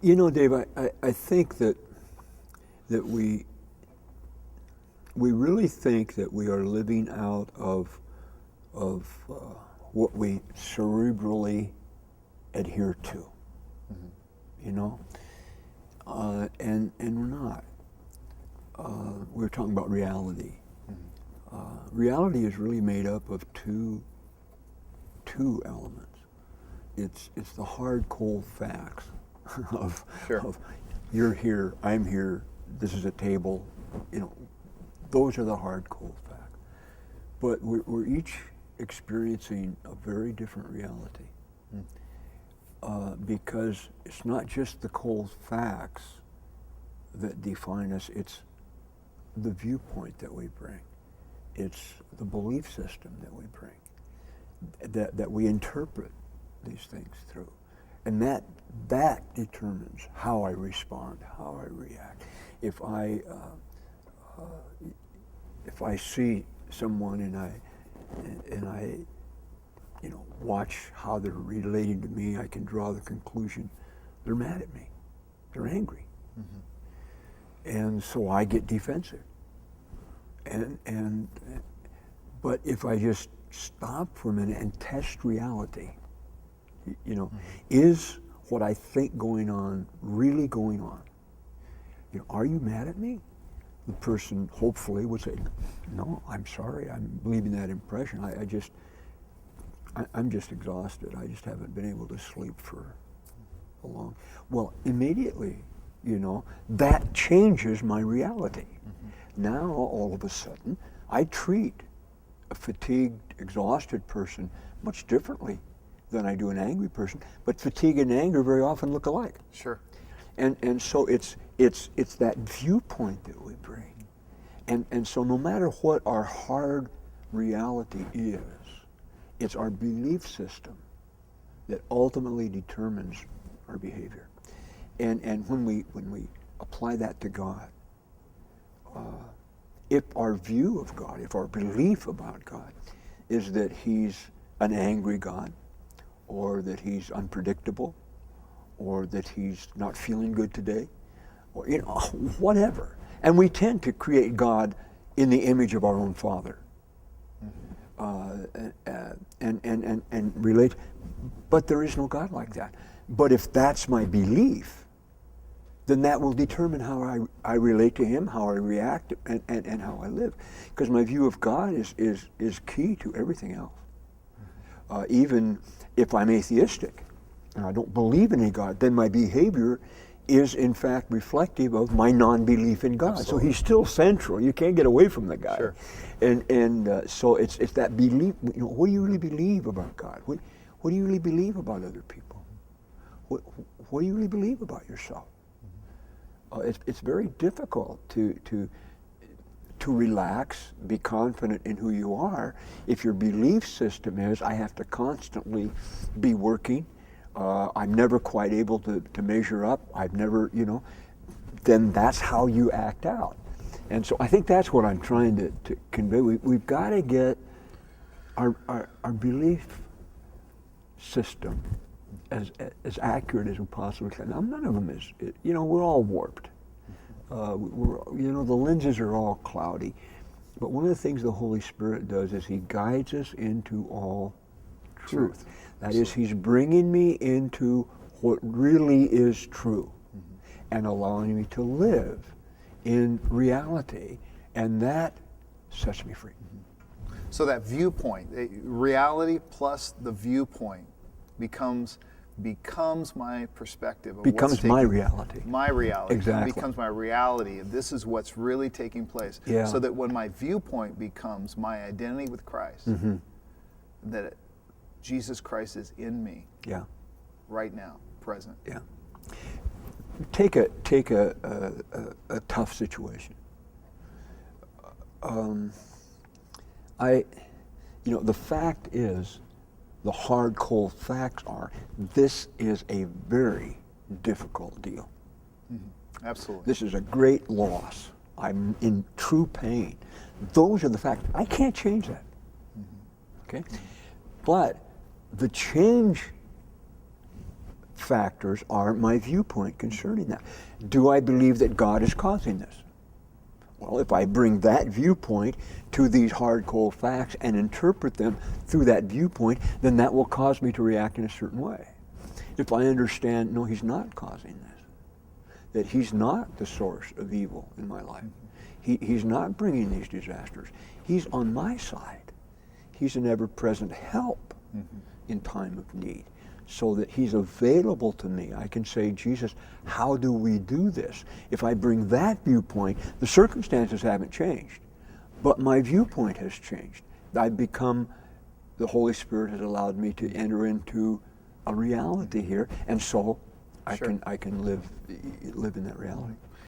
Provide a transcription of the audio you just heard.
You know, Dave, I think that we really think that we are living out of what we cerebrally adhere to. You know, and we're not. We're talking about reality. Reality is really made up of two elements. It's the hard, cold facts of you're here, I'm here, this is a table. You know, those are the hard, cold facts. But we're each experiencing a very different reality. Because it's not just the cold facts that define us, it's the viewpoint that we bring. It's the belief system that we bring, that we interpret these things through. And that determines how I respond, how I react. If I see someone and I you know, watch how they're relating to me, I can draw the conclusion they're mad at me, they're angry. And so I get defensive. But if I just stop for a minute and test reality, you know, is what I think going on really going on? You know, are you mad at me? The person hopefully would say, no, I'm sorry, I'm leaving that impression. I'm just exhausted. I just haven't been able to sleep for a long. Well, immediately, you know, that changes my reality. Now, all of a sudden, I treat a fatigued, exhausted person much differently than I do an angry person. But fatigue and anger very often look alike. Sure. And so it's that viewpoint that we bring. And so no matter what our hard reality is, it's our belief system that ultimately determines our behavior. And when we apply that to God, if our view of God, if our belief about God is that He's an angry God, or that He's unpredictable, or that He's not feeling good today, or you know, whatever. And we tend to create God in the image of our own Father. And relate, but there is no God like that. But if that's my belief, then that will determine how I relate to Him, how I react, and how I live. Because my view of God is key to everything else. Even if I'm atheistic and I don't believe in any God, then my behavior is in fact reflective of my non-belief in God. Absolutely. So He's still central. You can't get away from the guy. Sure. And so it's that belief. You know, what do you really believe about God? What do you really believe about other people? What do you really believe about yourself? It's very difficult to relax, be confident in who you are, if your belief system is, I have to constantly be working. I'm never quite able to measure up. I've never, you know, then that's how you act out. And so I think that's what I'm trying to convey. We've got to get our belief system as accurate as we possibly can. Now, none of them is, you know, we're all warped. You know, the lenses are all cloudy. But one of the things the Holy Spirit does is He guides us into all truth. That is, He's bringing me into what really is true and allowing me to live in reality, and that sets me free. So that viewpoint, reality plus the viewpoint becomes my perspective. Of Becomes my reality. My reality. Exactly. It becomes my reality. This is what's really taking place. Yeah. So that when my viewpoint becomes my identity with Christ, that Jesus Christ is in me. Yeah. Right now, present. Yeah. Take a tough situation. You know, the fact is, the hard, cold facts are, this is a very difficult deal. Absolutely. This is a great loss. I'm in true pain. Those are the facts. I can't change that. Okay? But the change factors are my viewpoint concerning that. Do I believe that God is causing this? Well, if I bring that viewpoint to these hard, cold facts and interpret them through that viewpoint, then that will cause me to react in a certain way. If I understand, no, he's not causing this, that he's not the source of evil in my life, he's not bringing these disasters, he's on my side. He's an ever-present help in time of need, so that he's available to me. I can say, Jesus, how do we do this? If I bring that viewpoint, the circumstances haven't changed, but my viewpoint has changed. I've become, the Holy Spirit has allowed me to enter into a reality here, and so I can live in that reality.